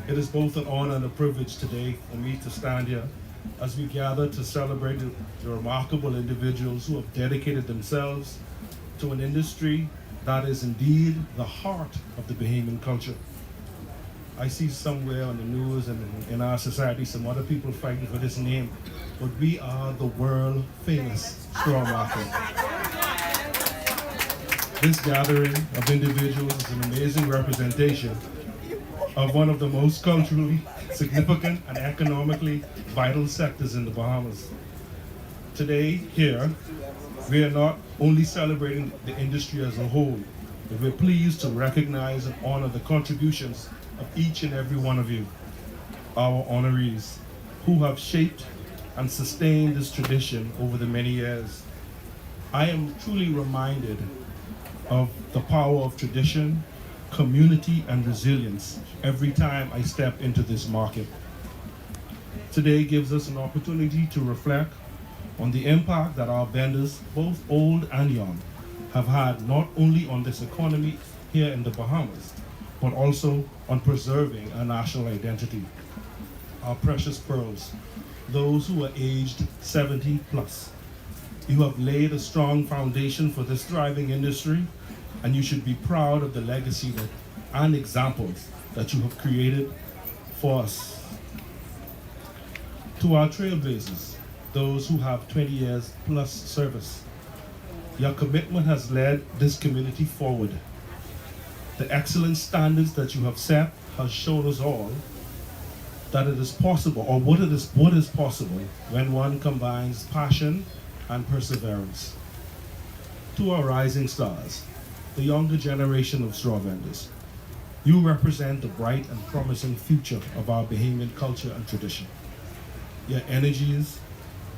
It is both an honor and a privilege today for me to stand here as we gather to celebrate the remarkable individuals who have dedicated themselves to an industry that is indeed the heart of the Bahamian culture. I see somewhere on the news and in our society some other people fighting for this name, but we are the world famous straw market. This gathering of individuals is an amazing representation of one of the most culturally significant and economically vital sectors in the Bahamas. Today, here, we are not only celebrating the industry as a whole, but we're pleased to recognize and honor the contributions of each and every one of you, our honorees, who have shaped and sustained this tradition over the many years. I am truly reminded of the power of tradition, community, and resilience every time I step into this market. Today gives us an opportunity to reflect on the impact that our vendors, both old and young, have had not only on this economy here in the Bahamas, but also on preserving our national identity. Our precious pearls, those who are aged 70 plus. You have laid a strong foundation for this thriving industry, and you should be proud of the legacy and examples that you have created for us. To our trailblazers, those who have 20 years plus service, your commitment has led this community forward. The excellent standards that you have set has shown us all that it is possible, or what is possible when one combines passion and perseverance. To our rising stars, the younger generation of straw vendors, you represent the bright and promising future of our Bahamian culture and tradition. Your energies,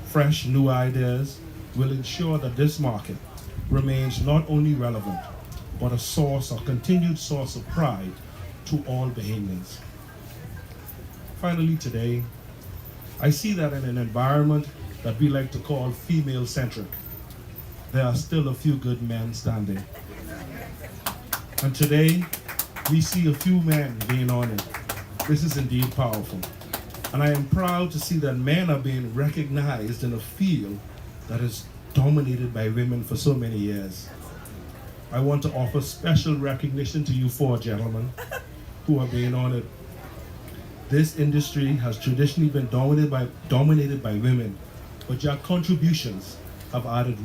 fresh new ideas will ensure that this market remains not only relevant, but a continued source of pride to all Bahamians. Finally today, I see that in an environment that we like to call female-centric, there are still a few good men standing. And today, we see a few men being honored. This is indeed powerful. And I am proud to see that men are being recognized in a field that is dominated by women for so many years. I want to offer special recognition to you four gentlemen who are being honored. This industry has traditionally been dominated by women, but your contributions have added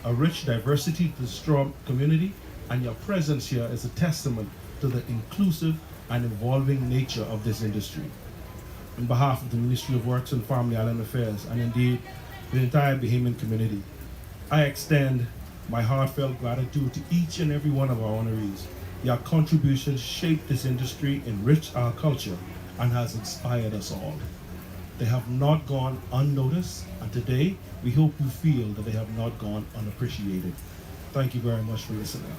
a rich diversity to the straw community, and your presence here is a testament to the inclusive and evolving nature of this industry. On behalf of the Ministry of Works and Family Island Affairs, and indeed the entire Bahamian community, I extend my heartfelt gratitude to each and every one of our honorees. Your contributions shaped this industry, enriched our culture, and has inspired us all. They have not gone unnoticed, and today we hope you feel that they have not gone unappreciated. Thank you very much for listening.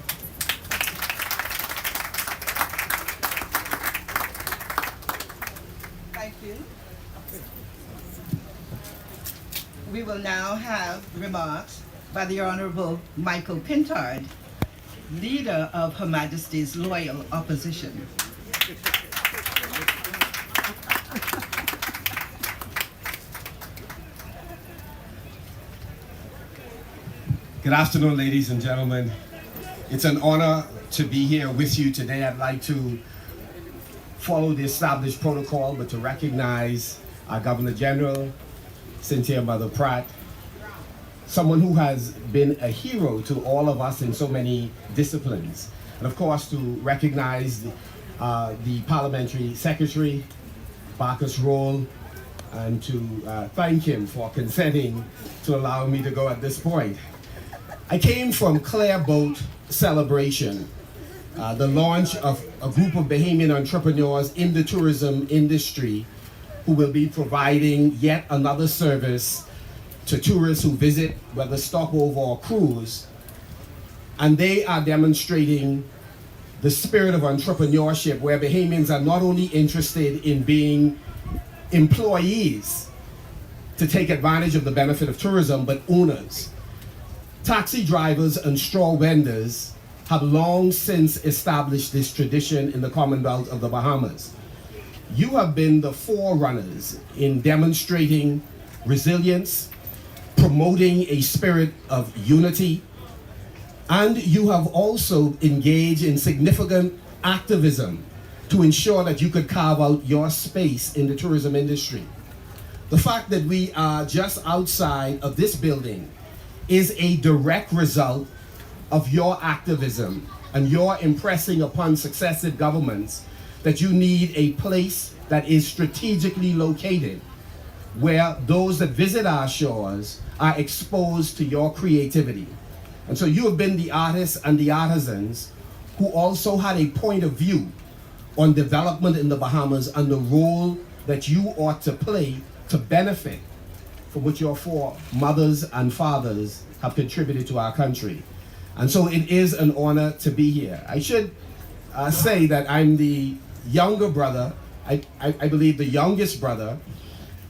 Thank you. We will now have remarks by the Honorable Michael Pintard, leader of Her Majesty's Loyal Opposition. Good afternoon, ladies and gentlemen. It's an honor to be here with you today. I'd like to follow the established protocol, but to recognize our Governor General, Cynthia Mother Pratt, someone who has been a hero to all of us in so many disciplines. And of course, to recognize the Parliamentary Secretary, Barkus Roll, and to thank him for consenting to allow me to go at this point. I came from Clare Boat Celebration, the launch of a group of Bahamian entrepreneurs in the tourism industry who will be providing yet another service to tourists who visit, whether stopover or cruise. And they are demonstrating the spirit of entrepreneurship, where Bahamians are not only interested in being employees to take advantage of the benefit of tourism, but owners. Taxi drivers and straw vendors have long since established this tradition in the Commonwealth of the Bahamas. you have been the forerunners in demonstrating resilience, promoting a spirit of unity, and you have also engaged in significant activism to ensure that you could carve out your space in the tourism industry. The fact that we are just outside of this building is a direct result of your activism and your impressing upon successive governments that you need a place that is strategically located where those that visit our shores are exposed to your creativity. And so you have been the artists and the artisans who also had a point of view on development in the Bahamas and the role that you ought to play to benefit from what your foremothers and fathers have contributed to our country. And so it is an honor to be here. I should say that I'm the younger brother, I believe the youngest brother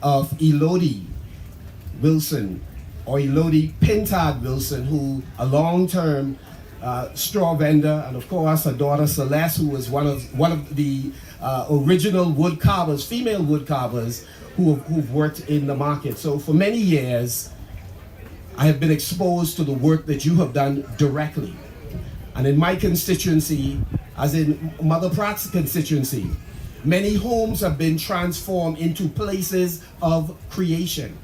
of Elodie Wilson, or Elodie Pintard Wilson, who a long-term straw vendor, and of course her daughter Celeste, who was one of the original wood carvers, female wood carvers, who've worked in the market. So for many years, I have been exposed to the work that you have done directly. And in my constituency, as in Mother Pratt's constituency, many homes have been transformed into places of creation.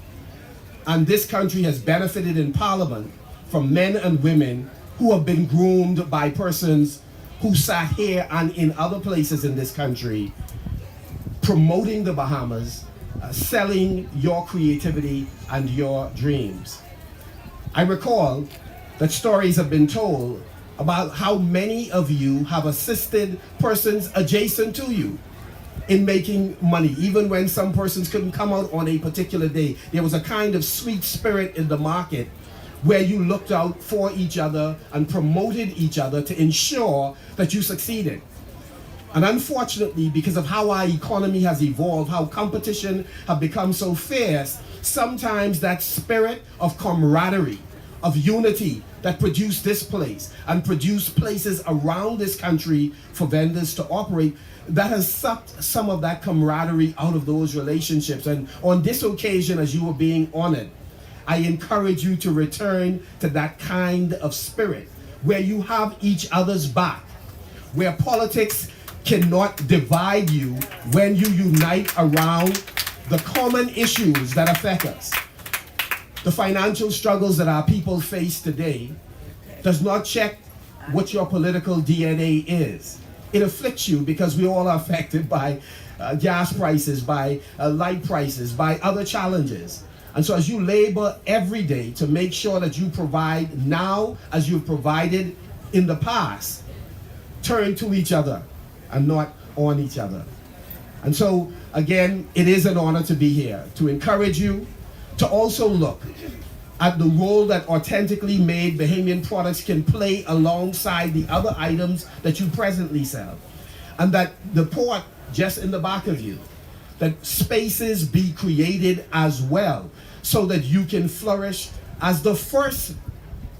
And this country has benefited in Parliament from men and women who have been groomed by persons who sat here and in other places in this country, promoting the Bahamas, selling your creativity and your dreams. I recall that stories have been told about how many of you have assisted persons adjacent to you in making money, even when some persons couldn't come out on a particular day. There was a kind of sweet spirit in the market where you looked out for each other and promoted each other to ensure that you succeeded. And unfortunately, because of how our economy has evolved, how competition have become so fierce, sometimes that spirit of camaraderie, of unity that produced this place and produced places around this country for vendors to operate, that has sucked some of that camaraderie out of those relationships. And on this occasion, as you were being honored, I encourage you to return to that kind of spirit where you have each other's back, where politics cannot divide you when you unite around the common issues that affect us. The financial struggles that our people face today does not check what your political DNA is. It afflicts you because we all are affected by gas prices, by light prices, by other challenges. And so as you labor every day to make sure that you provide now as you've provided in the past, turn to each other and not on each other. And so again, it is an honor to be here, to encourage you to also look at the role that authentically made Bahamian products can play alongside the other items that you presently sell. And that the port just in the back of you, that spaces be created as well so that you can flourish as the first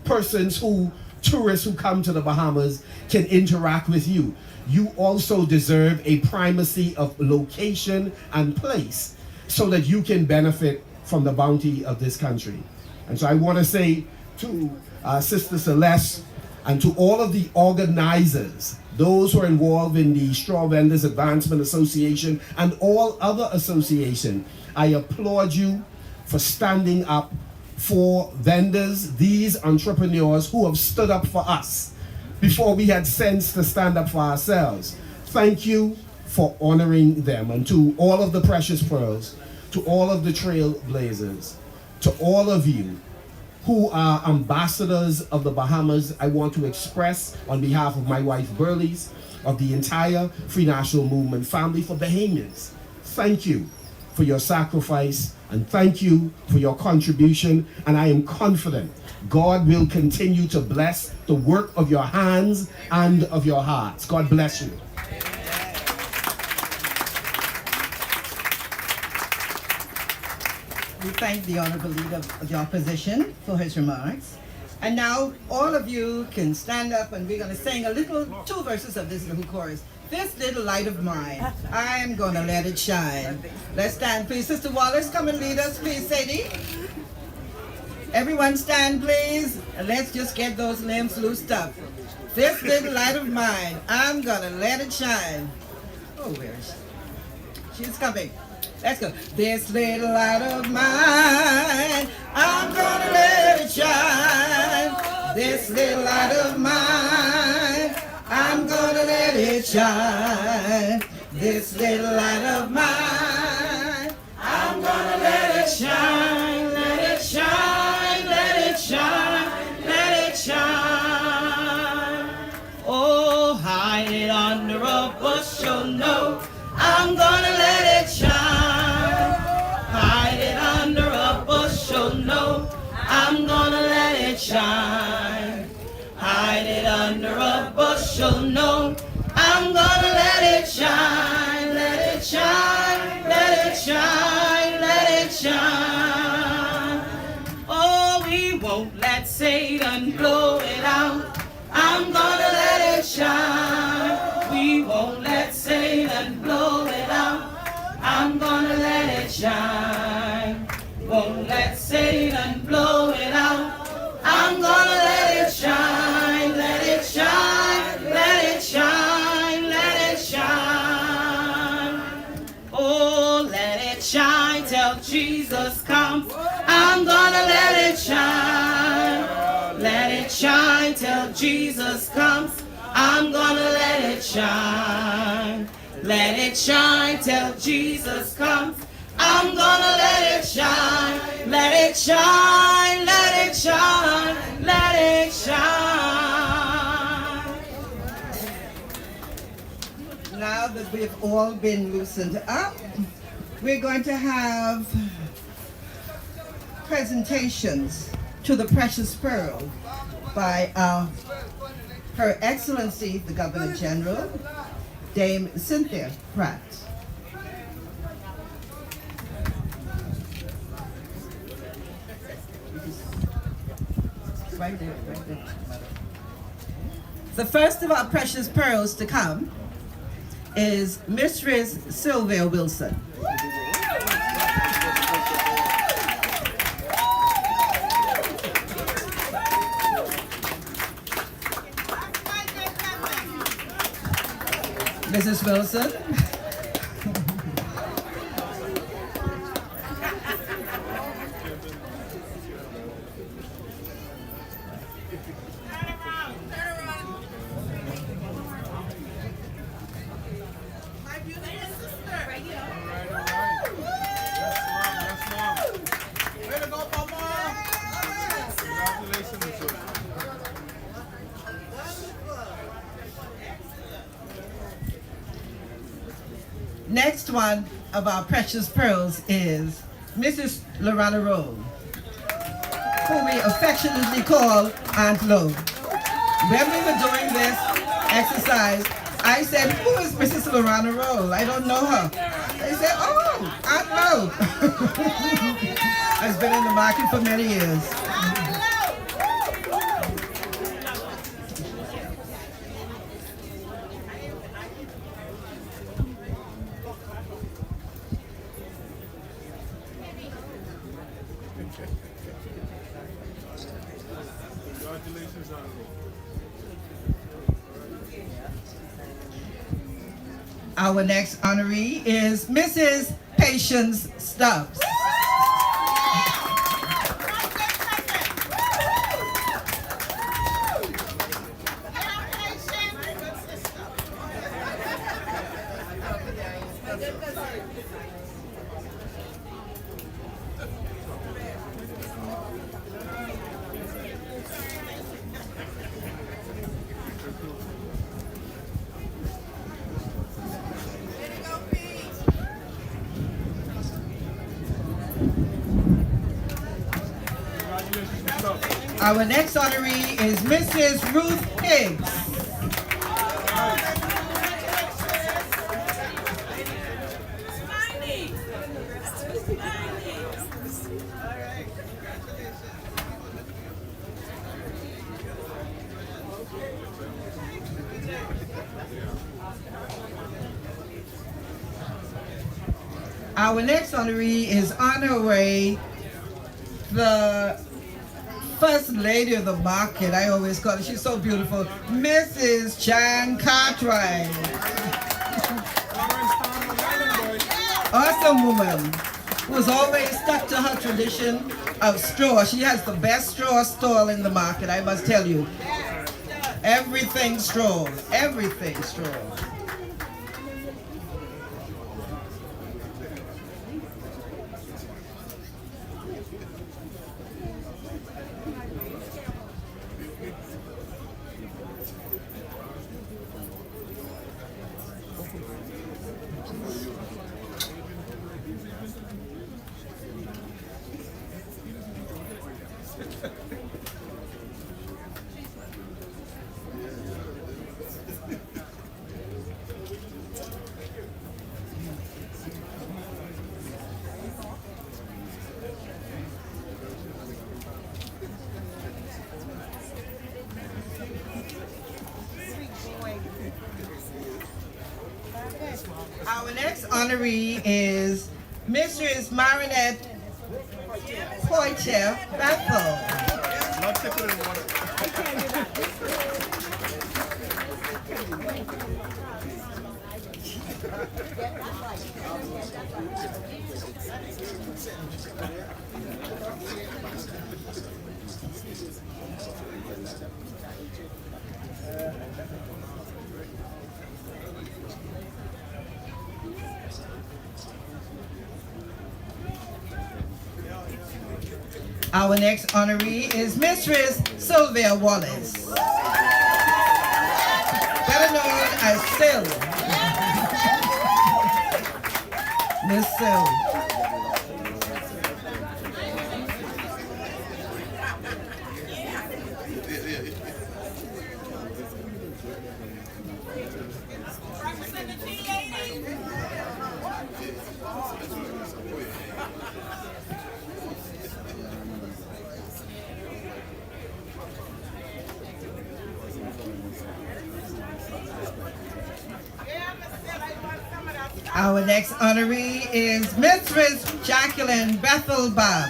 tourists who come to the Bahamas can interact with you. You also deserve a primacy of location and place so that you can benefit from the bounty of this country. And so I want to say to Sister Celeste and to all of the organizers, those who are involved in the Straw Vendors Advancement Association and all other associations, I applaud you for standing up for vendors, these entrepreneurs who have stood up for us before we had sense to stand up for ourselves. Thank you for honoring them. And to all of the Precious Pearls, to all of the Trailblazers, to all of you who are ambassadors of the Bahamas, I want to express on behalf of my wife Burleys, of the entire Free National Movement family, for Bahamians, thank you for your sacrifice and thank you for your contribution. And I am confident God will continue to bless the work of your hands and of your hearts. God bless you. We thank the Honorable Leader of the Opposition for his remarks. And now all of you can stand up and we're going to sing two verses of this little chorus. This little light of mine, I'm gonna let it shine. Let's stand, please. Sister Wallace, come and lead us, please, Sadie. Everyone stand, please. And let's just get those limbs loosed up. This little light of mine, I'm gonna let it shine. Oh, where is she? She's coming. Let's go. This little light of mine, I'm gonna let it shine. This little light of mine, I'm gonna let it shine. This little light of mine, I'm gonna let it shine. Let it shine, let it shine, let it shine. Oh, hide it under a bushel, no, I'm gonna let it shine. Hide it under a bushel, no, I'm gonna let it shine. Hide it under a bushel, no, I'm gonna let it shine. Let it shine, let it shine, let it shine. Oh, we won't let Satan blow it out. I'm gonna let it shine. We won't let Satan blow it out. I'm gonna let it shine. Won't let Satan blow it out. I'm gonna let it shine. Let it shine. Let it shine. Let it shine. Oh, let it shine till Jesus comes. I'm gonna let it shine. Let it shine till Jesus comes. I'm gonna let it shine. Let it shine till Jesus comes. I'm gonna let it shine. Let it shine. Let it shine. Let it shine. Now that we've all been loosened up, we're going to have presentations to the Precious Pearl by Her Excellency, the Governor General, Dame Cynthia Pratt. Right there, right there. The first of our precious pearls to come is Mistress Sylvia Wilson. Mrs. Wilson. Next one of our precious pearls is Mrs. Lorana Rowe, who we affectionately call Aunt Lo. When we were doing this exercise, I said, "Who is Mrs. Lorana Rowe? I don't know her." They said, "Oh, Aunt Lo." Has been in the market for many years. Congratulations, Uncle. Our next honoree is Mrs. Patience Stubbs. Our next honoree is Mrs. Ruth Higgs. Our next honoree is on her way, the First Lady of the Market, I always call her, she's so beautiful, Mrs. Jan Cartwright. Awesome woman, who's always stuck to her tradition of straw. She has the best straw stall in the market, I must tell you. Everything straw, everything straw. Our next honoree is Mrs. Marinette Poitier Bethel. Not thicker than water. Our next honoree is Mistress Sylvia Wallace, better known as Sil. Miss Sil. Our next honoree is Mistress Jacqueline Bethel Bobs.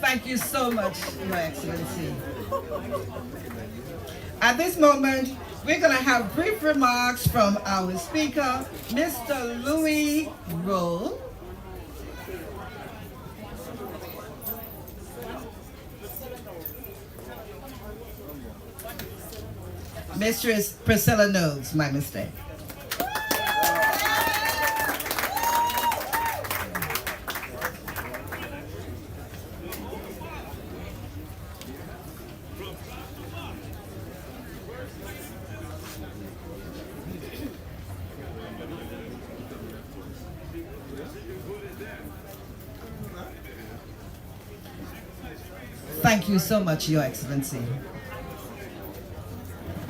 Thank you so much, Your Excellency. At this moment, we're going to have brief remarks from our speaker, Mr. Louis Rowe. Mistress Priscilla Knowles, my mistake. Thank you so much, Your Excellency.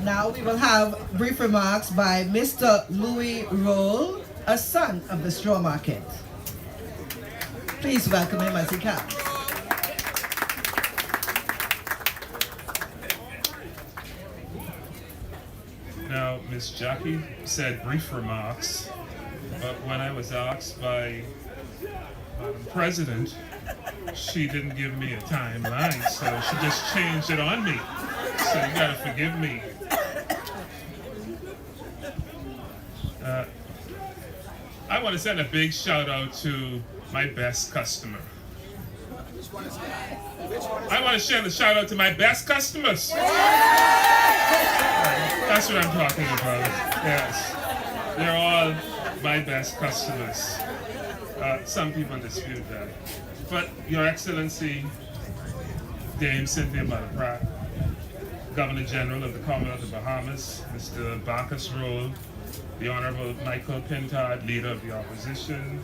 Now we will have brief remarks by Mr. Louis Roll, a son of the straw market. Please welcome him as he comes. Now, Miss Jackie said brief remarks, but when I was asked by Madam President, she didn't give me a timeline, so she just changed it on me. So you gotta forgive me. I want to send a big shout out to my best customer. I want to send a shout out to my best customers. That's what I'm talking about. Yes, they're all my best customers. Some people dispute that. But Your Excellency, Dame Cynthia Malapratt, Governor General of the Commonwealth of Bahamas, Mr. Bacchus Roll, the Honorable Michael Pintard, Leader of the Opposition,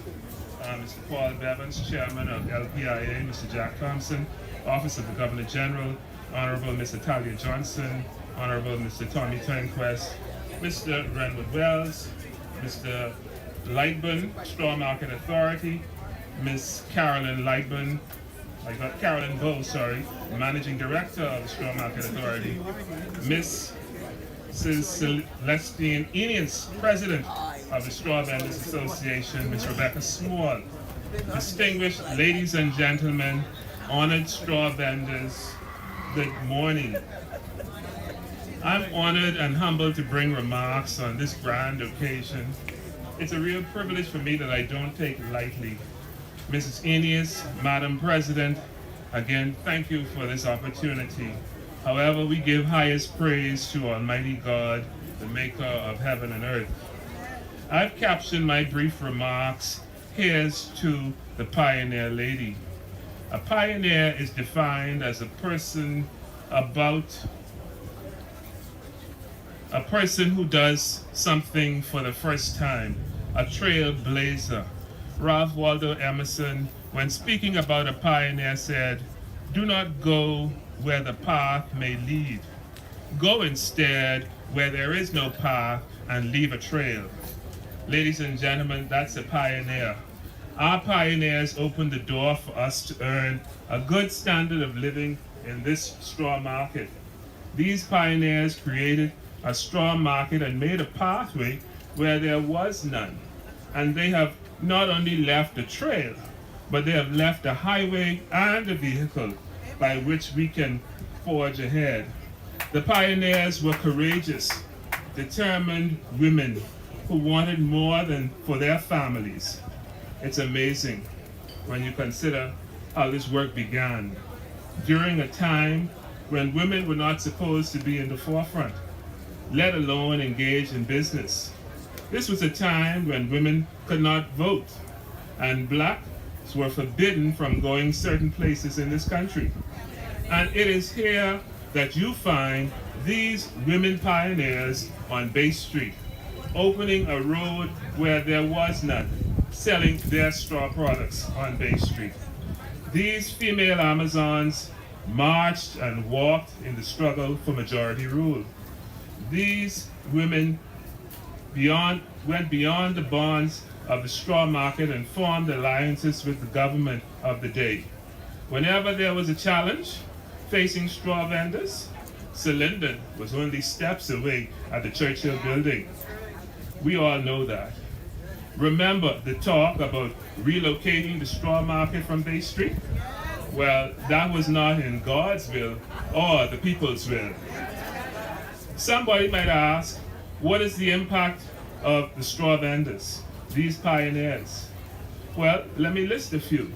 Mr. Paul Bevans, Chairman of LPIA, Mr. Jack Thompson, Office of the Governor General, Honorable Ms. Natalia Johnson, Honorable Mr. Tommy Turnquest, Mr. Renwood Wells, Mr. Lightburn, Straw Market Authority, Ms. Carolyn Lightburn, Carolyn Bow, Managing Director of the Straw Market Authority, Ms. Celestine Enius, President of the Straw Vendors Association, Ms. Rebecca Small. Distinguished ladies and gentlemen, honored straw vendors, good morning. I'm honored and humbled to bring remarks on this grand occasion. It's a real privilege for me that I don't take lightly. Mrs. Enius, Madam President, again, thank you for this opportunity. However, we give highest praise to Almighty God, the maker of heaven and earth. I've captioned my brief remarks, "Here's to the Pioneer Lady." A pioneer is defined as a person who does something for the first time, a trailblazer. Ralph Waldo Emerson, when speaking about a pioneer, said, "Do not go where the path may lead. Go instead where there is no path and leave a trail." Ladies and gentlemen, that's a pioneer. Our pioneers opened the door for us to earn a good standard of living in this straw market. These pioneers created a straw market and made a pathway where there was none. And they have not only left a trail, but they have left a highway and a vehicle by which we can forge ahead. The pioneers were courageous, determined women who wanted more than for their families. It's amazing when you consider how this work began during a time when women were not supposed to be in the forefront, let alone engage in business. This was a time when women could not vote, and blacks were forbidden from going certain places in this country. And it is here that you find these women pioneers on Bay Street, opening a road where there was none, selling their straw products on Bay Street. These female Amazons marched and walked in the struggle for majority rule. These women went beyond the bonds of the straw market and formed alliances with the government of the day. Whenever there was a challenge facing straw vendors, Linden was only steps away at the Churchill building. We all know that. Remember the talk about relocating the straw market from Bay Street? Well, that was not in God's will or the people's will. Somebody might ask, what is the impact of the straw vendors, these pioneers? Well, let me list a few.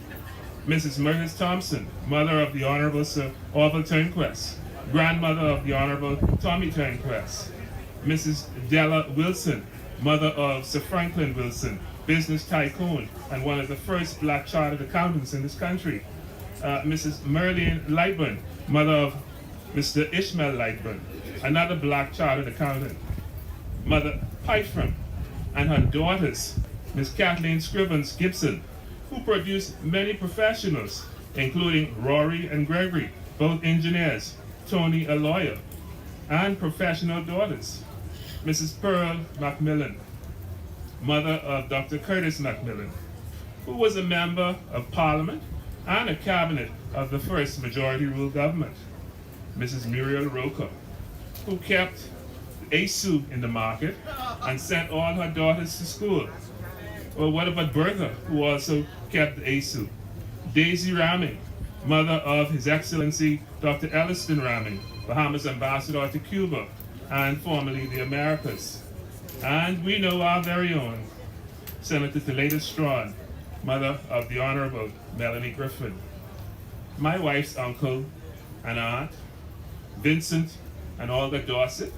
Mrs. Mertis Thompson, mother of the Honorable Sir Orville Turnquest, grandmother of the Honorable Tommy Turnquest. Mrs. Della Wilson, mother of Sir Franklin Wilson, business tycoon and one of the first black chartered accountants in this country. Mrs. Merlene Lightburn, mother of Mr. Ishmael Lightburn, another black chartered accountant. Mother Pyfram and her daughters, Miss Kathleen Scrivens Gibson, who produced many professionals, including Rory and Gregory, both engineers, Tony a lawyer, and professional daughters. Mrs. Pearl Macmillan, mother of Dr. Curtis Macmillan, who was a member of Parliament and a cabinet of the first majority rule government. Mrs. Muriel Roker, who kept ASU in the market and sent all her daughters to school. Well, what about Bertha, who also kept ASU? Daisy Ramming, mother of His Excellency Dr. Elliston Ramming, Bahamas ambassador to Cuba and formerly the Americas. And we know our very own Senator Thalita Strawn, mother of the Honorable Melanie Griffin. My wife's uncle and aunt, Vincent and Olga Dorset,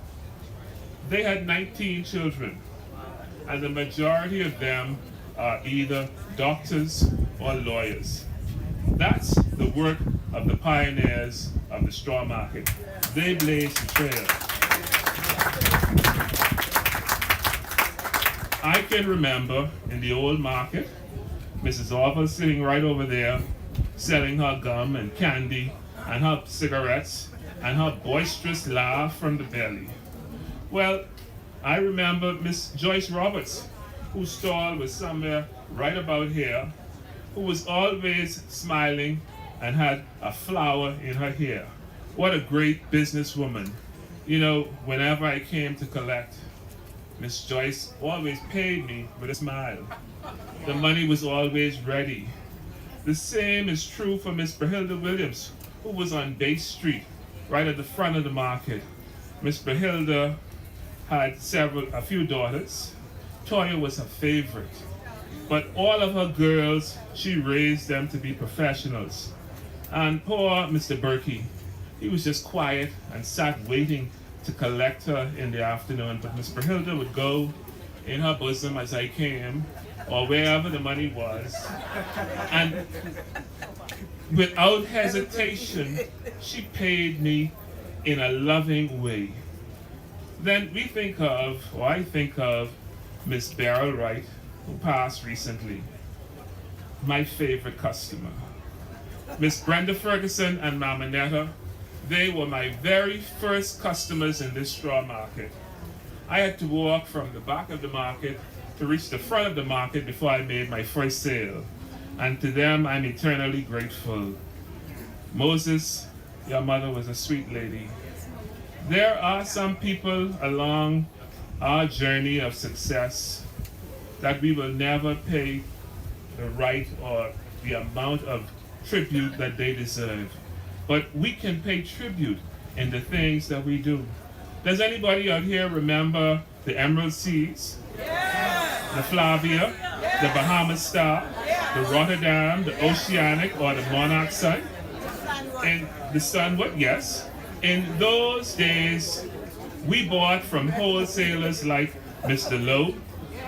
they had 19 children, and the majority of them are either doctors or lawyers. That's the work of the pioneers of the straw market. They blazed the trail. I can remember in the old market, Mrs. Orville sitting right over there, selling her gum and candy and her cigarettes and her boisterous laugh from the belly. Well, I remember Miss Joyce Roberts, whose stall was somewhere right about here, who was always smiling and had a flower in her hair. What a great businesswoman. You know, whenever I came to collect, Miss Joyce always paid me with a smile. The money was always ready. The same is true for Miss Brahilda Williams, who was on Bay Street, right at the front of the market. Miss Brahilda had a few daughters. Toya was her favorite. But all of her girls, she raised them to be professionals. And poor Mr. Berkey, he was just quiet and sat waiting to collect her in the afternoon. But Miss Brahilda would go in her bosom as I came, or wherever the money was, and without hesitation, she paid me in a loving way. Then we think of, or I think of, Miss Beryl Wright, who passed recently, my favorite customer. Miss Brenda Ferguson and Mama Netta, they were my very first customers in this straw market. I had to walk from the back of the market to reach the front of the market before I made my first sale. And to them, I'm eternally grateful. Moses, your mother was a sweet lady. There are some people along our journey of success that we will never pay the right or the amount of tribute that they deserve. But we can pay tribute in the things that we do. Does anybody out here remember the Emerald Seas? The Flavia, the Bahamas Star, the Rotterdam, the Oceanic, or the Monarch Sun? And the Sunwood, yes. In those days, we bought from wholesalers like Mr. Lowe,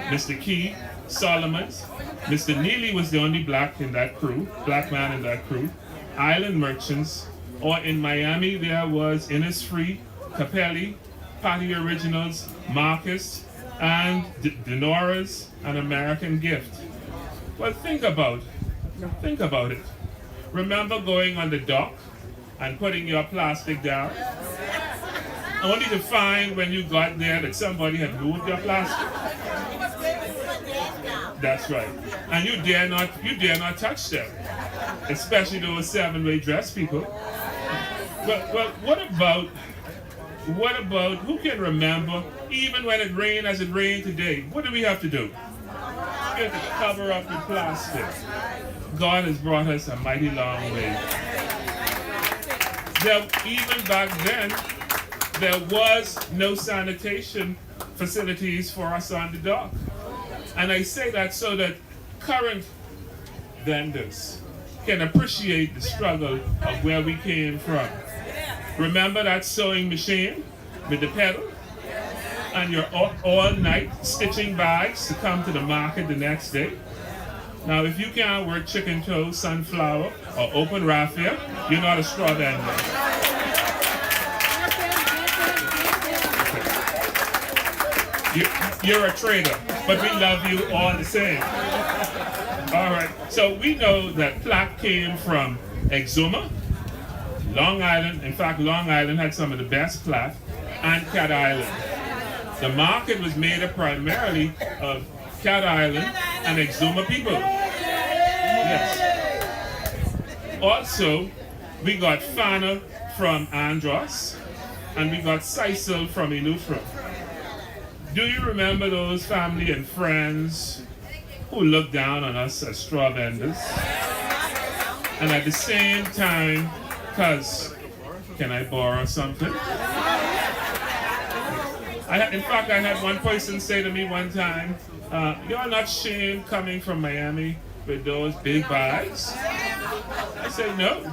Mr. Key, Solomon's. Mr. Neely was the only black man in that crew. Island Merchants, or in Miami there was Innisfree, Capelli, Patty Originals, Marcus, and Denora's, an American Gift. Well, think about it. Remember going on the dock and putting your plastic down, only to find when you got there that somebody had moved your plastic. That's right. And you dare not touch them, especially those seven-way dress people. Well, what about, who can remember, even when it rained as it rained today, what do we have to do? We have to cover up the plastic. God has brought us a mighty long way. Even back then, there was no sanitation facilities for us on the dock. And I say that so that current vendors can appreciate the struggle of where we came from. Remember that sewing machine with the pedal? And your all-night stitching bags to come to the market the next day? Now, if you can't work chicken toast, sunflower, or open raffia, you're not a straw vendor. You're a traitor, but we love you all the same. All right, so we know that plaque came from Exuma, Long Island. In fact, Long Island had some of the best plaque, and Cat Island. The market was made up primarily of Cat Island and Exuma people. Yes. Also, we got Fana from Andros, and we got Sisal from Eleuthera. Do you remember those family and friends who looked down on us as straw vendors? And at the same time, cuz, can I borrow something? In fact, I had one person say to me one time, you're not ashamed coming from Miami with those big bags? I said, no.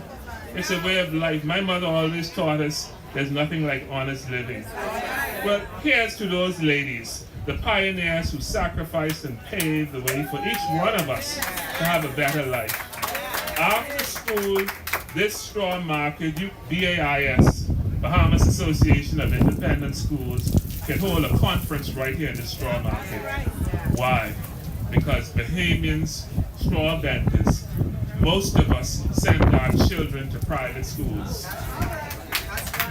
It's a way of life. My mother always taught us there's nothing like honest living. Well, here's to those ladies, the pioneers who sacrificed and paved the way for each one of us to have a better life. After school, this straw market, BAIS, Bahamas Association of Independent Schools, can hold a conference right here in the straw market. Why? Because Bahamians, straw vendors, most of us send our children to private schools.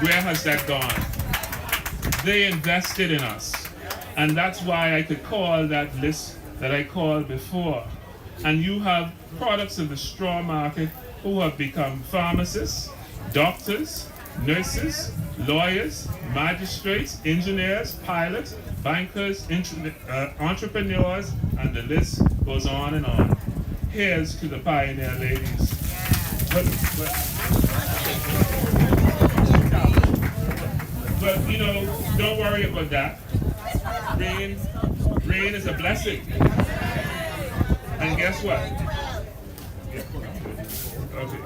Where has that gone? They invested in us. And that's why I could call that list that I called before. And you have products of the straw market who have become pharmacists, doctors, nurses, lawyers, magistrates, engineers, pilots, bankers, entrepreneurs, and the list goes on and on. Here's to the pioneer ladies. But you know, don't worry about that. Rain is a blessing. And guess what? Yeah. Okay.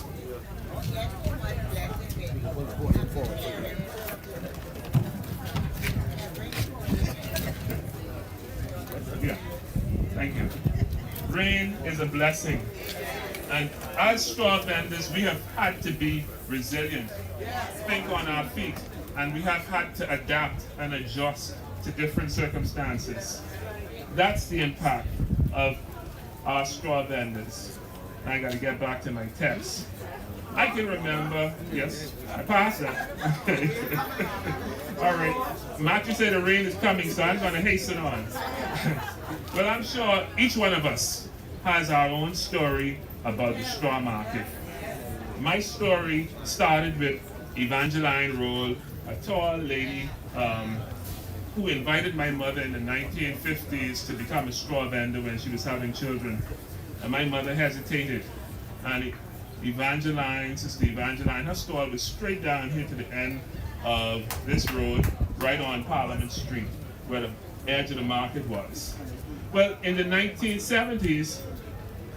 Yeah. Thank you. Rain is a blessing. And as straw vendors, we have had to be resilient, think on our feet, and we have had to adapt and adjust to different circumstances. That's the impact of our straw vendors. I gotta get back to my text. I can remember, yes, I passed that. All right, Matthew said the rain is coming, so I'm gonna hasten on. Well, I'm sure each one of us has our own story about the straw market. My story started with Evangeline Roll, a tall lady who invited my mother in the 1950s to become a straw vendor when she was having children. And my mother hesitated. And Evangeline, Sister Evangeline, her stall was straight down here to the end of this road, right on Parliament Street, where the edge of the market was. Well, in the 1970s,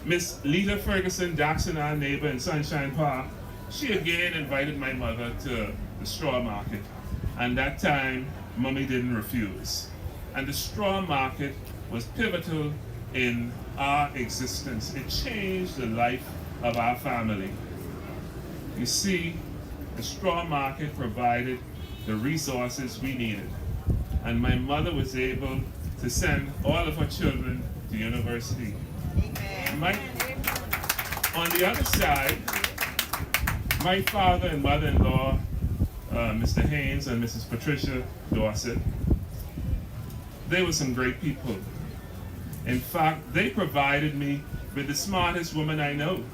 Miss Lita Ferguson, Daxon, our neighbor in Sunshine Park, she again invited my mother to the straw market. And that time, Mommy didn't refuse. And the straw market was pivotal in our existence. It changed the life of our family. You see, the straw market provided the resources we needed. And my mother was able to send all of her children to university. On the other side, my father and mother-in-law, Mr. Haynes and Mrs. Patricia Dorset, they were some great people. In fact, they provided me with the smartest woman I know.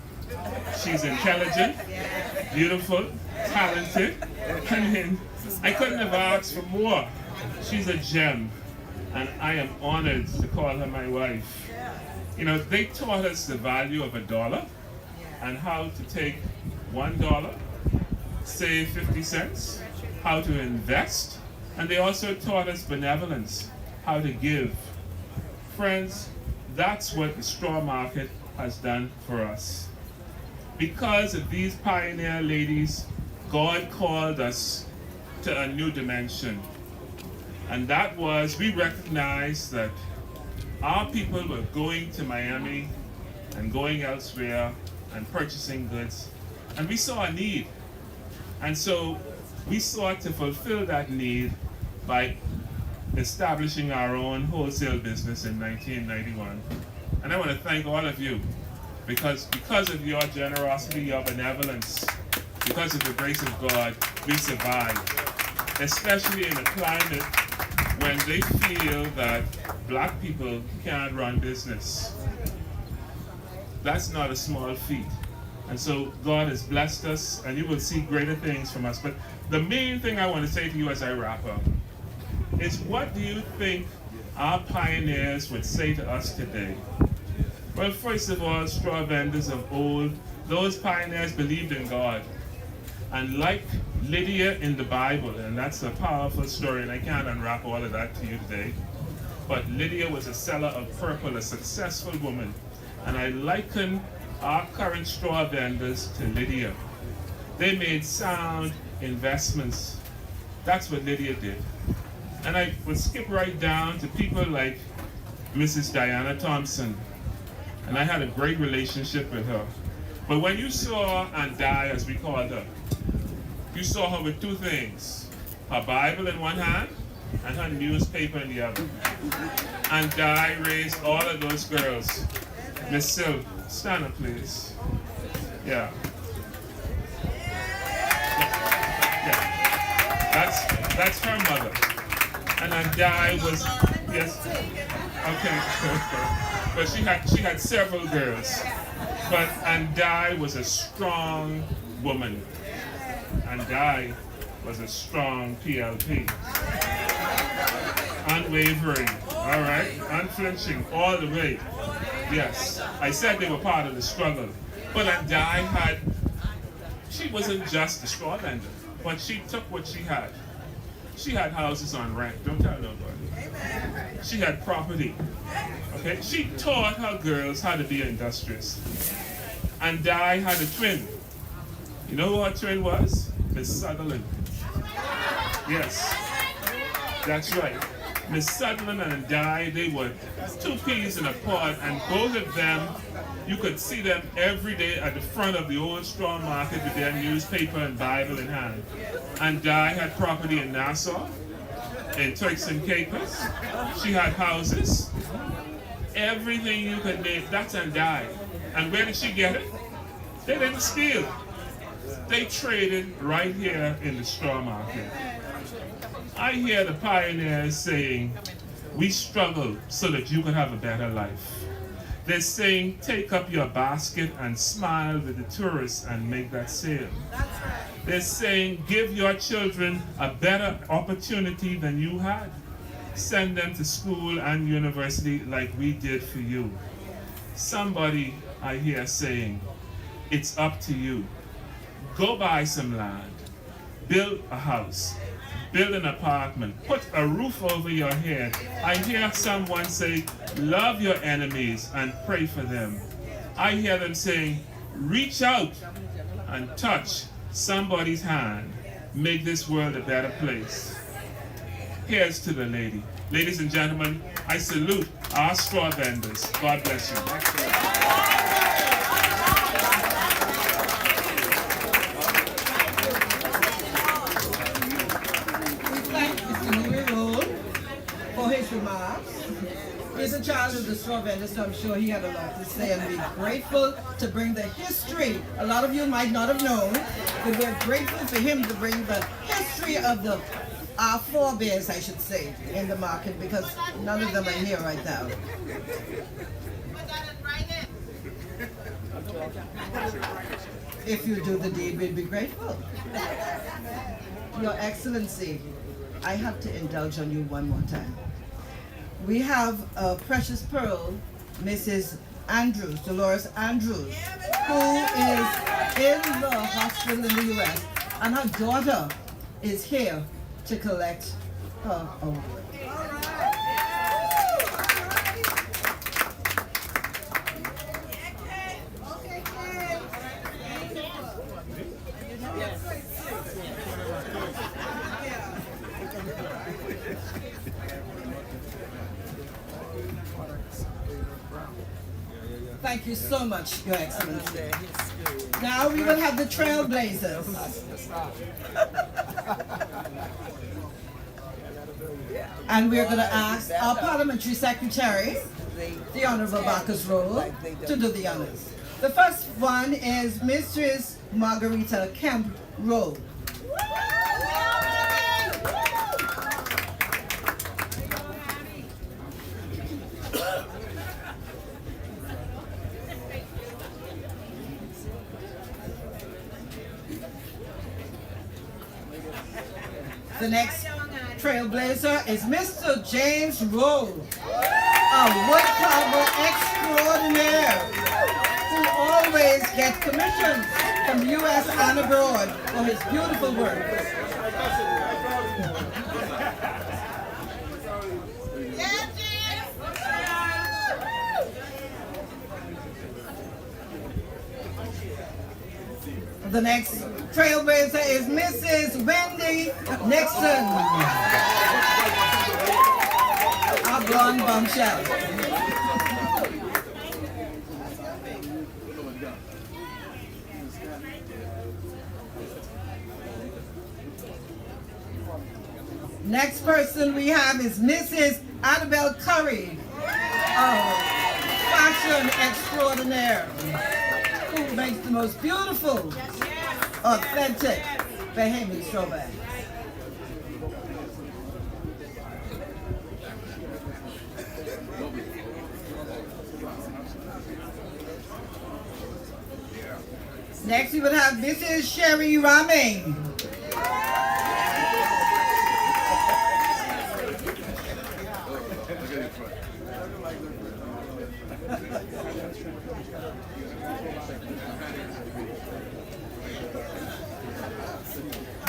She's intelligent, beautiful, talented. I mean, I couldn't have asked for more. She's a gem, and I am honored to call her my wife. You know, they taught us the value of $1 and how to take $1, save 50 cents, how to invest, and they also taught us benevolence, how to give. Friends, that's what the straw market has done for us. Because of these pioneer ladies, God called us to a new dimension. And that was, we recognized that our people were going to Miami and going elsewhere and purchasing goods. And we saw a need. And so we sought to fulfill that need by establishing our own wholesale business in 1991. And I want to thank all of you because of your generosity, your benevolence, because of the grace of God, we survived. Especially in a climate when they feel that black people can't run business. That's not a small feat. And so God has blessed us, and you will see greater things from us. But the main thing I want to say to you as I wrap up is, what do you think our pioneers would say to us today? Well, first of all, straw vendors of old, those pioneers believed in God. And like Lydia in the Bible, and that's a powerful story, and I can't unwrap all of that to you today, but Lydia was a seller of purple, a successful woman. And I liken our current straw vendors to Lydia. They made sound investments. That's what Lydia did. And I would skip right down to people like Mrs. Diana Thompson. And I had a great relationship with her. But when you saw Aunt Di, as we called her, you saw her with two things: her Bible in one hand and her newspaper in the other. And Di raised all of those girls. Miss Sil, stand up, please. Yeah. That's her mother. And then Di was, yes, okay. But she had several girls. And Di was a strong woman. And Di was a strong PLP. Unwavering, all right, unflinching, all the way. Yes, I said they were part of the struggle. But Di she wasn't just a straw lender, but she took what she had. She had houses on rent, don't tell nobody. She had property, okay? She taught her girls how to be industrious. And Di had a twin. You know who her twin was? Miss Sutherland. Yes, that's right. Miss Sutherland and Di, they were two peas in a pod, and both of them, you could see them every day at the front of the old straw market with their newspaper and Bible in hand. And Di had property in Nassau, in Turks and Caicos. She had houses. Everything you could name, that's on Di. And where did she get it? They didn't steal. They traded right here in the straw market. I hear the pioneers saying, we struggle so that you could have a better life. They're saying, take up your basket and smile with the tourists and make that sale. They're saying, give your children a better opportunity than you had. Send them to school and university like we did for you. Somebody I hear saying, it's up to you. Go buy some land, build a house, build an apartment, put a roof over your head. I hear someone say, love your enemies and pray for them. I hear them saying, reach out and touch somebody's hand. Make this world a better place. Here's to the lady. Ladies and gentlemen, I salute our straw vendors. God bless you. Remarks. He's a child of the straw vendor, so I'm sure he had a lot to say, and we're grateful to bring the history. A lot of you might not have known, but we're grateful for him to bring the history of our forebears, I should say, in the market, because none of them are here right now. If you do the deed, we'd be grateful. Your Excellency, I have to indulge on you one more time. We have a precious pearl, Mrs. Andrews, Dolores Andrews, who is in the hospital in the U.S., and her daughter is here to collect her award. Thank you so much, Your Excellency. Now we will have the Trailblazers. And we're going to ask our Parliamentary Secretary, the Honorable Bacchus Roll, to do the honors. The first one is Mistress Margarita Kemp Roll. The next trailblazer is Mr. James Rowe, a woodcarver extraordinaire who always gets commissions from the U.S. and abroad for his beautiful work. The next trailblazer is Mrs. Wendy Nixon, our blonde bombshell. Next person we have is Mrs. Annabelle Curry, Fashion extraordinaire, who makes the most beautiful, authentic Bahamian strawberry. Next, we will have Mrs. Sherry Raming.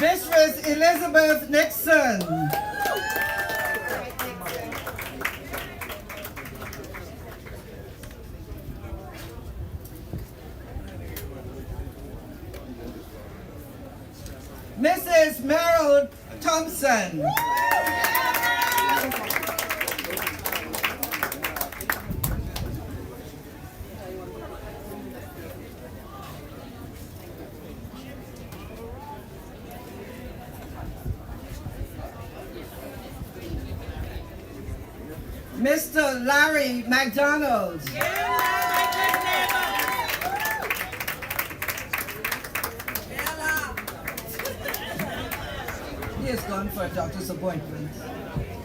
Mistress Elizabeth Nixon. Mrs. Merrill Thompson. Mr. Larry McDonald. He has gone for a doctor's appointment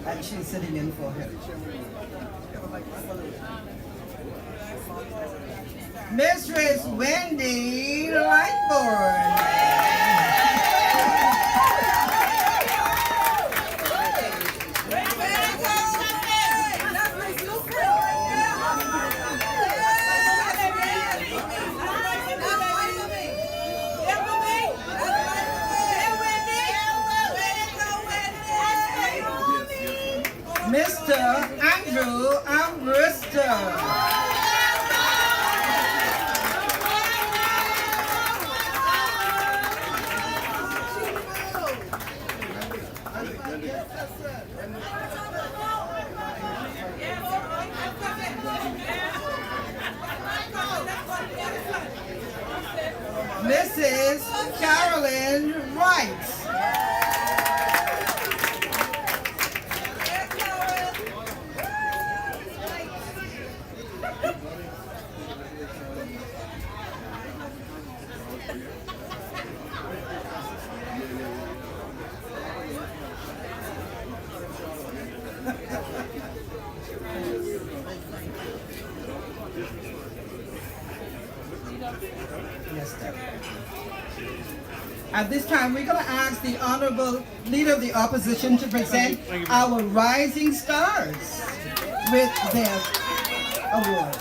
and she's sitting in for him. Mistress Wendy Lightbourne. Mr. Andrew Ambrister. Mrs. Carolyn Wright. At this time, we're going to ask the Honorable Leader of the Opposition to present our rising stars with their awards.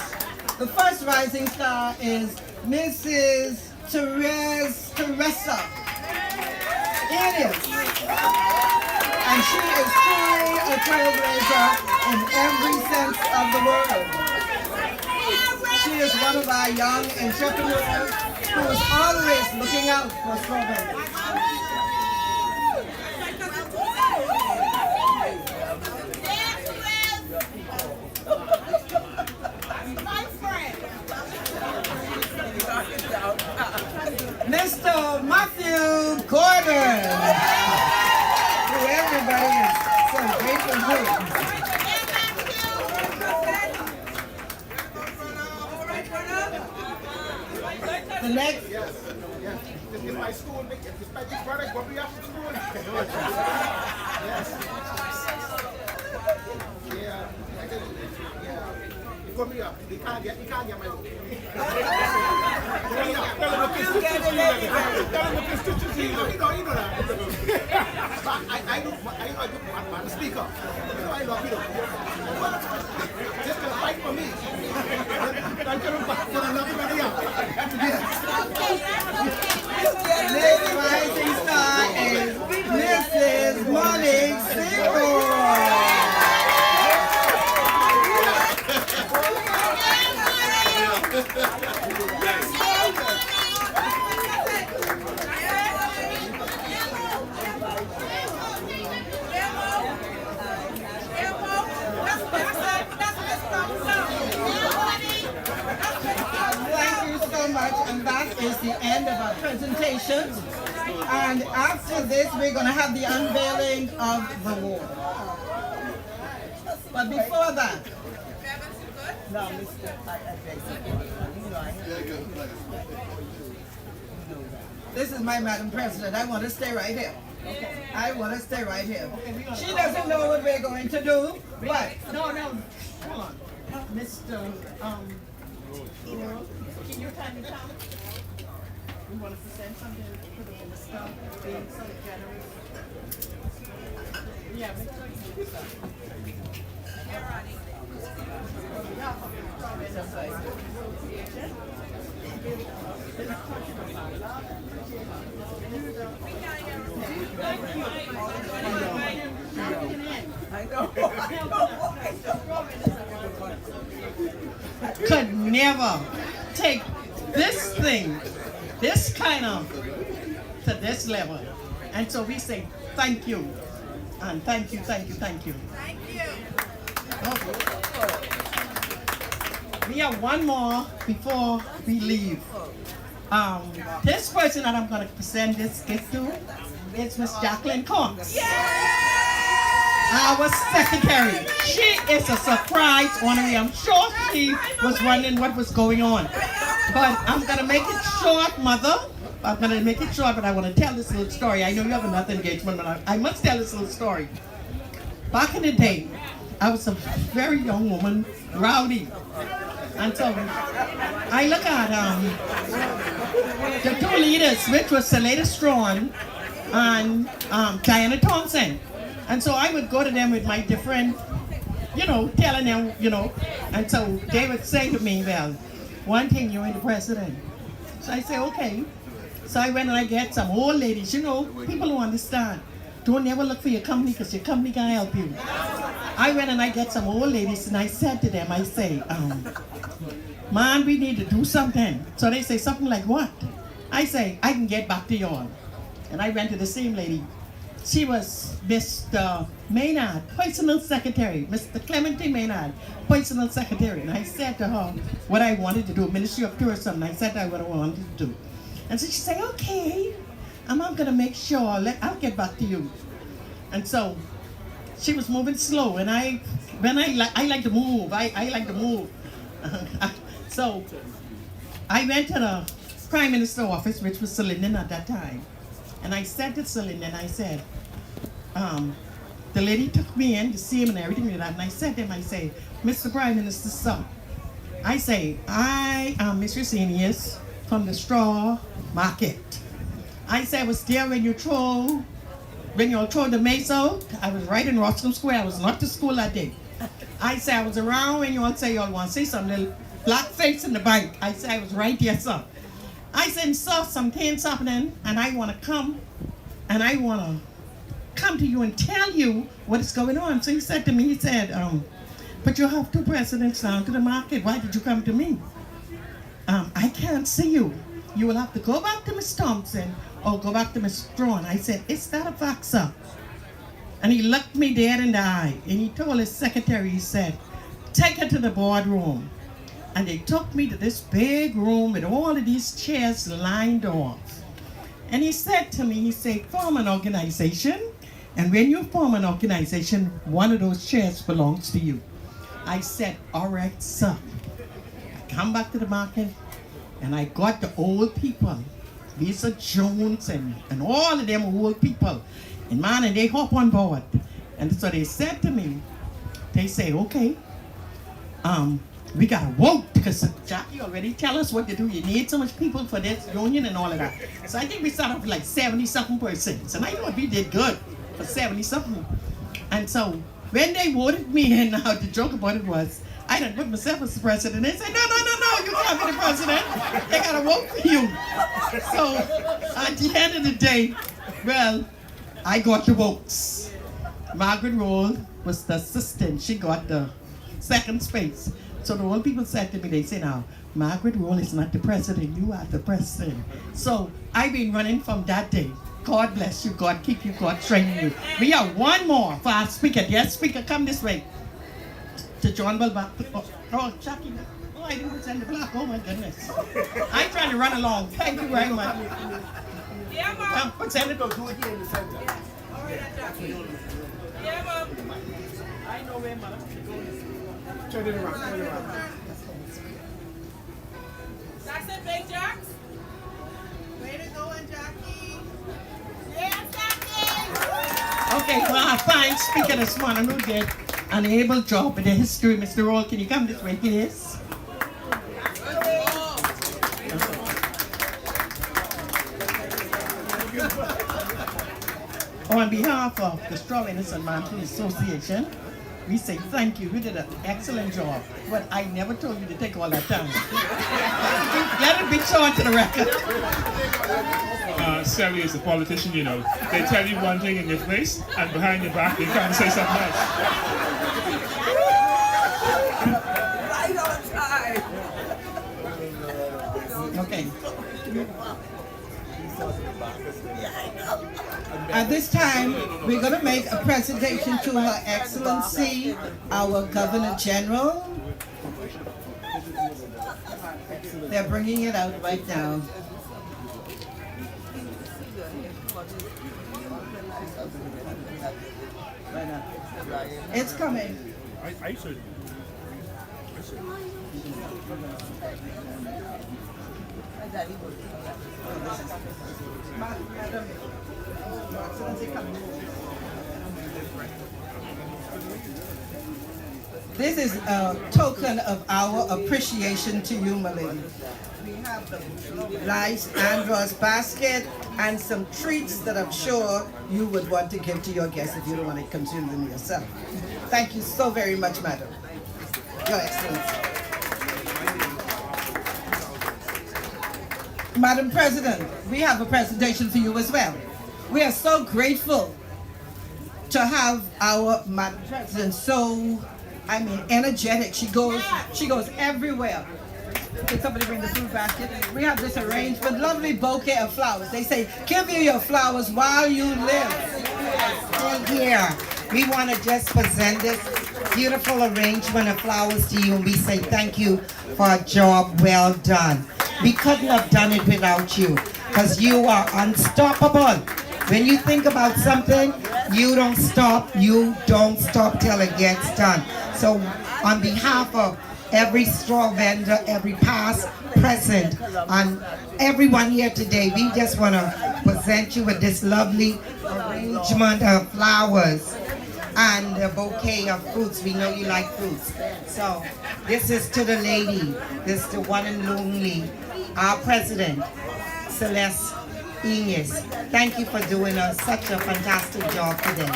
The first rising star is Mrs. Teresa Elias. And she is truly a trailblazer in every sense of the word. She is one of our young entrepreneurs who is always looking out for strawberries. Mr. Matthew Gordon, who everybody is so grateful to. The next. This is my school. Despite this product, what we have to school. Yes. Yeah. You come here. You can't get my book. Tell them the constituency. You know that. But I do want the speaker. You know I love you. Just gonna fight for me. I'm gonna fight for everybody else. Next rising star is Mrs. Monique Seymour. And that is the end of our presentation. And after this, we're going to have the unveiling of the award. But before that, No, Mr. I beg your pardon. You know I have. This is my Madam President. I want to stay right here. I want to stay right here. She doesn't know what we're going to do, but no, hold on. Mr. Earl, can you kindly come? We want us to send something to the minister, being so generous. Yeah, make sure you do that. Could never take this thing, this kind of, to this level. And so we say thank you. And thank you. Thank you. We have one more before we leave. This person that I'm going to present this gift to is Miss Jacqueline Cox. Our secretary. She is a surprise honoree. I'm sure she was wondering what was going on. But I'm going to make it short, Mother. I'm going to make it short, but I want to tell this little story. I know you have another engagement, but I must tell this little story. Back in the day, I was a very young woman, rowdy. And so I look at the two leaders, which was Salida Strawn and Diana Thompson. And so I would go to them with my different, telling them, and so they would say to me, well, one thing, you're the president. So I say, okay. So I went and I get some old ladies, people who understand. Don't ever look for your company because your company can help you. I went and I get some old ladies and I said to them, I say, man, we need to do something. So they say something like what? I say, I can get back to y'all. And I went to the same lady. She was Mr. Maynard, personal secretary, Mr. Clemente Maynard, personal secretary. And I said to her what I wanted to do, Ministry of Tourism. And I said to her what I wanted to do. And so she said, okay, I'm going to make sure, I'll get back to you. And so she was moving slow, and I like to move, I like to move. So I went to the Prime Minister's office, which was Celine at that time. And I said to Celine, and I said, the lady took me in to see him and everything like that. And I said to him, I say, Mr. Prime Minister's son, I say, I am Miss Resenius from the straw market. I said, I was there when you all throw the mace out. I was right in Roscoe Square. I was not to school that day. I said, I was around when you all say you all want to see some little black face in the bank. I said, I was right there, sir. I said, sir, something's happening, and I want to come, and I want to come to you and tell you what is going on. So he said to me, he said, but you have two presidents down to the market. Why did you come to me? I can't see you. You will have to go back to Miss Thompson or go back to Miss Strawn. I said, is that a fact, sir? And he looked me dead in the eye, and he told his secretary, he said, take her to the boardroom. And they took me to this big room with all of these chairs lined off. And he said to me, he said, form an organization, and when you form an organization, one of those chairs belongs to you. I said, all right, sir. I come back to the market, and I got the old people, Lisa Jones and all of them old people. And man, and they hop on board. And so they said to me, they say, okay, we gotta vote because Jackie already tell us what to do. You need so much people for this union and all of that. So I think we started with like 70-something persons. And I thought we did good for 70-something. And so when they voted me in, now the joke about it was, I done put myself as the president. They said, no, you can't be the president. They gotta vote for you. So at the end of the day, well, I got the votes. Margaret Roll was the assistant. She got the second space. So the old people said to me, they say now, Margaret Roll is not the president, you are the president. So I've been running from that day. God bless you, God keep you, God strengthen you. We have one more for our speaker. Yes, speaker, come this way. To John Balbach. Oh, Jackie. Oh, I didn't present the block. Oh, my goodness. I'm trying to run along. Thank you very much. Yeah, Mom. Present it. Do it here in the center. Yeah. All right, Jackie. Yeah, Mom. I know where, Mom. Turn it around, turn it around. Okay, well, our fine speaker this morning who did an able job in the history. Mr. Roll, can you come this way, please? On behalf of the Straw Innocent Mantle Association, we say thank you. You did an excellent job. But I never told you to take all that time. Let it be shown to the record. Sally is a politician, you know. They tell you one thing in your face, and behind your back, they come and say something else. Right on time. Okay. At this time, we're going to make a presentation to Her Excellency, our Governor General. They're bringing it out right now. It's coming. This is a token of our appreciation to you, my lady. We have the nice Andros basket and some treats that I'm sure you would want to give to your guests if you don't want to consume them yourself. Thank you so very much, madam. Your Excellency. Madam President, we have a presentation for you as well. We are so grateful to have our Madam President so, energetic. She goes everywhere. Can somebody bring the food basket? We have this arrangement, lovely bouquet of flowers. They say, give you your flowers while you live. Still here. We want to just present this beautiful arrangement of flowers to you, and we say thank you for a job well done. We couldn't have done it without you, because you are unstoppable. When you think about something, you don't stop till it gets done. So on behalf of every straw vendor, every past, present, and everyone here today, we just want to present you with this lovely arrangement of flowers and a bouquet of fruits. We know you like fruits. So this is to the lady, this is the one and only, our president, Celeste Inez. Thank you for doing such a fantastic job today.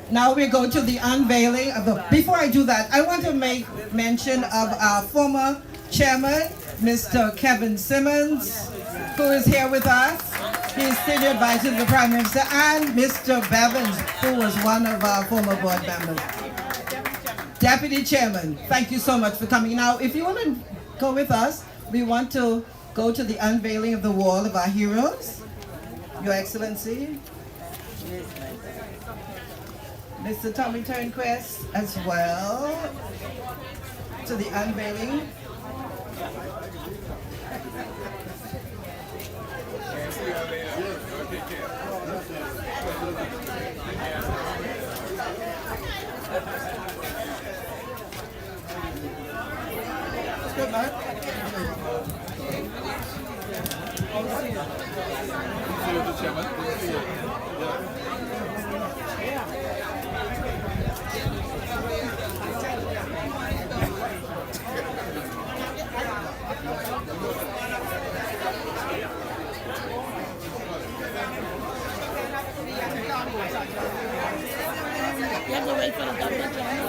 Now we go to the unveiling of the, before I do that, I want to make mention of our former chairman, Mr. Kevin Simmons, who is here with us. He's senior advisor to the Prime Minister, and Mr. Bevins, who was one of our former board members. Deputy Chairman, thank you so much for coming. Now, if you want to go with us, we want to go to the unveiling of the wall of our heroes. Your Excellency. Mr. Tommy Turnquest as well to the unveiling. Good night. You have to wait for the government general.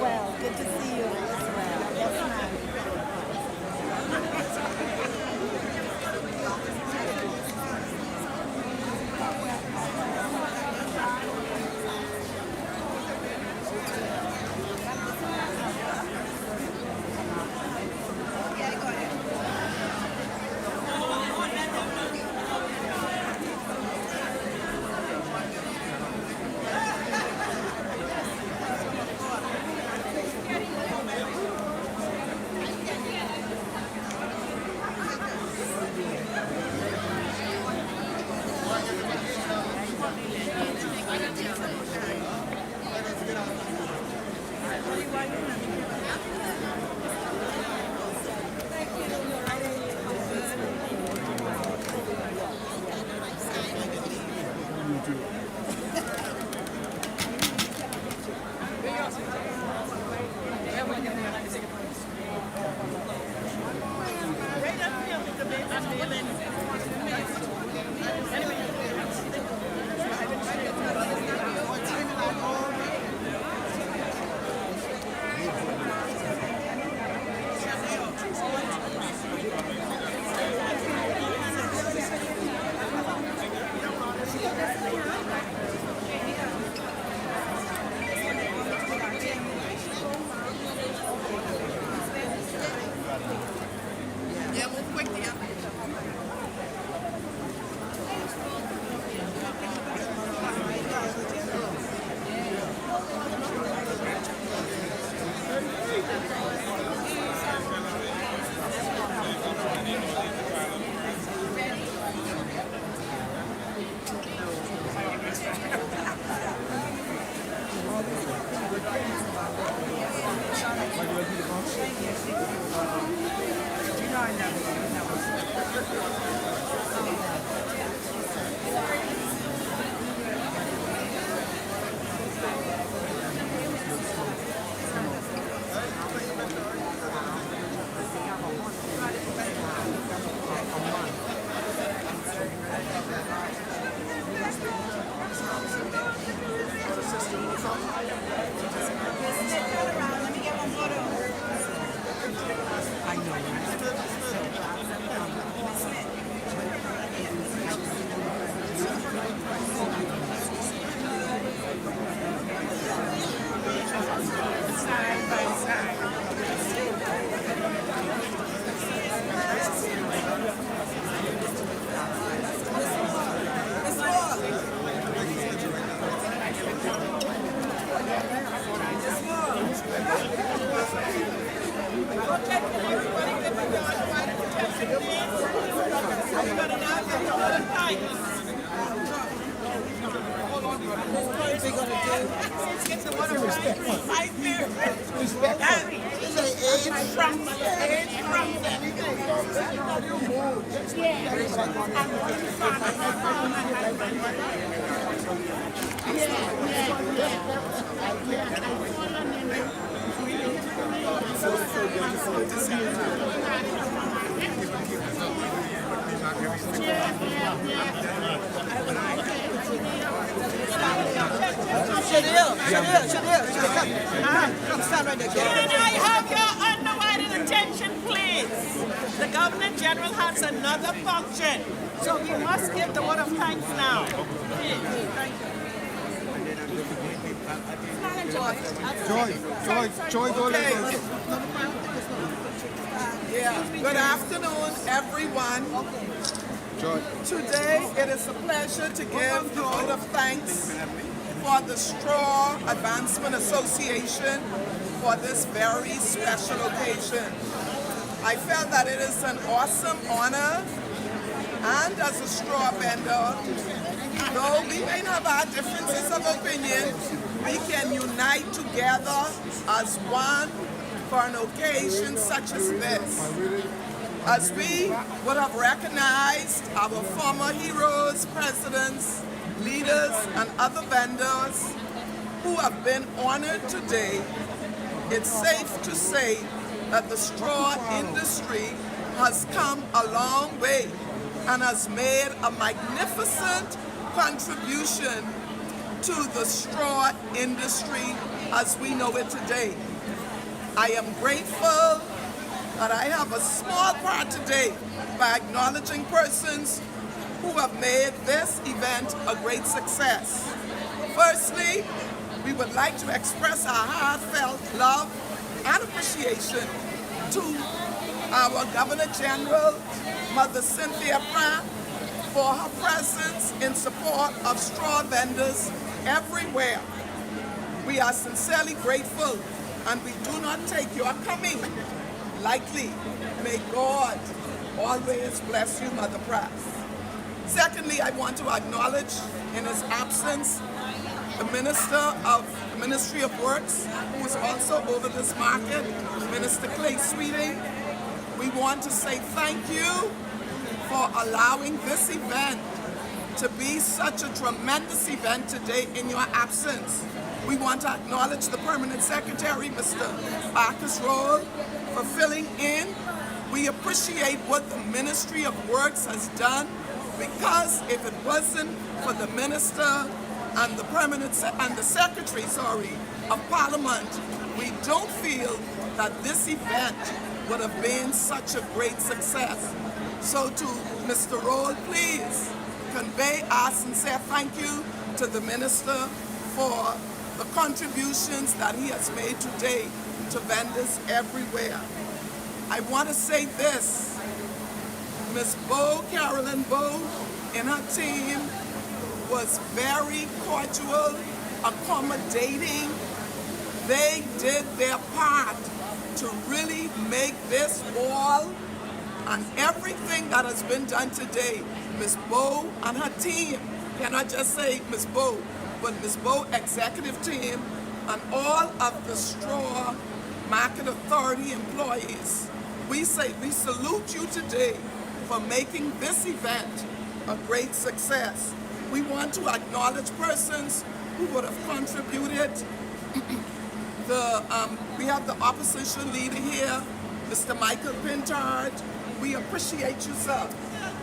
Well, good to see you as well. Yes, ma'am. Can I have your undivided attention, please? The Governor General has another function, so we must give the word of thanks now. Please. Thank you. Joy, yeah. Good afternoon, everyone. Today, it is a pleasure to give the vote of thanks for the Straw Advancement Association for this very special occasion. I felt that it is an awesome honor, and as a straw vendor, though we may have our differences of opinion, we can unite together as one for an occasion such as this. As we would have recognized our former heroes, presidents, leaders, and other vendors who have been honored today, it's safe to say that the straw industry has come a long way and has made a magnificent contribution to the straw industry as we know it today. I am grateful that I have a small part today by acknowledging persons who have made this event a great success. Firstly, we would like to express our heartfelt love and appreciation to our Governor General, Mother Cynthia Pratt, for her presence in support of straw vendors everywhere. We are sincerely grateful, and we do not take your coming lightly. May God always bless you, Mother Pratt. Secondly, I want to acknowledge in his absence the Minister of the Ministry of Works, who is also over this market, Minister Clay Sweeting. We want to say thank you for allowing this event to be such a tremendous event today in your absence. We want to acknowledge the Permanent Secretary, Mr. Marcus Roll, for filling in. We appreciate what the Ministry of Works has done, because if it wasn't for the Minister and the the Secretary, of Parliament, we don't feel that this event would have been such a great success. So to Mr. Roll, please convey our sincere thank you to the Minister for the contributions that he has made today to vendors everywhere. I want to say this, Ms. Carolyn Bowe and her team was very cordial, accommodating. They did their part to really make this all and everything that has been done today. Ms. Bowe and her team, cannot just say Ms. Bowe, but Ms. Bowe executive team and all of the Straw Market Authority employees, we say we salute you today for making this event a great success. We want to acknowledge persons who would have contributed. We have the opposition leader here, Mr. Michael Pintard. We appreciate you, sir,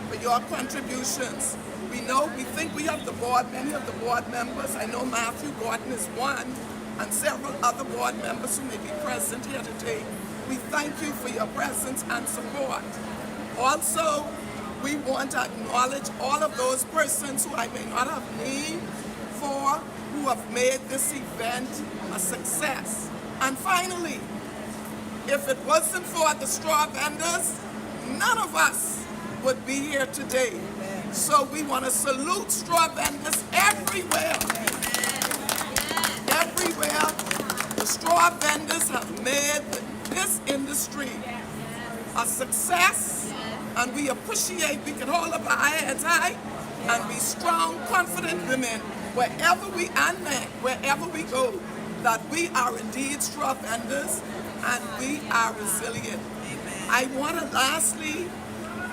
for your contributions. We think we have the board, many of the board members. I know Matthew Gordon is one, and several other board members who may be present here today. We thank you for your presence and support. Also, we want to acknowledge all of those persons who I may not have named for, who have made this event a success. And finally, if it wasn't for the straw vendors, none of us would be here today. So we want to salute straw vendors everywhere. Everywhere, the straw vendors have made this industry a success, And we appreciate we can hold up our heads high and be strong, confident women wherever we and men, wherever we go, that we are indeed straw vendors and we are resilient. I want to lastly,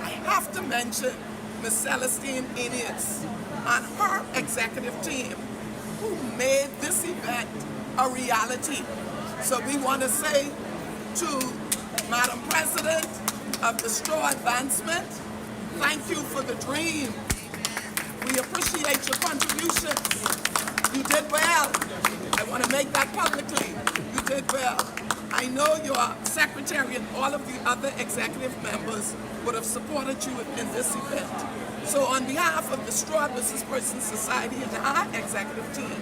I have to mention Ms. Celestine Enius and her executive team who made this event a reality. So we want to say to Madam President of the Straw Advancement, thank you for the dream. We appreciate your contribution. You did well. I want to make that publicly. You did well. I know your secretary and all of the other executive members would have supported you in this event. So on behalf of the Straw Business Person Society and our executive team,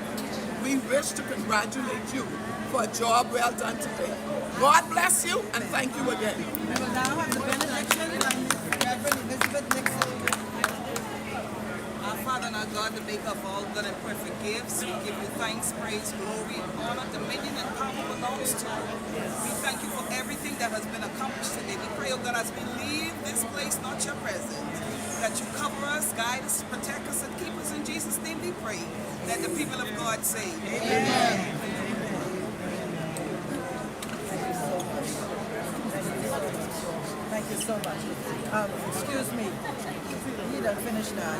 we wish to congratulate you for a job well done today. God bless you and thank you again. We will now have the benediction by Reverend Elizabeth Nixon. Our Father and our God, the maker of all good and perfect gifts, we give you thanks, praise, glory, honor, dominion, and power belongs to you. We thank you for everything that has been accomplished today. We pray, oh God, as we leave this place, not your presence, that you cover us, guide us, protect us, and keep us. In Jesus' name we pray. Let the people of God say, Amen. Thank you so much. Excuse me. You done finished now.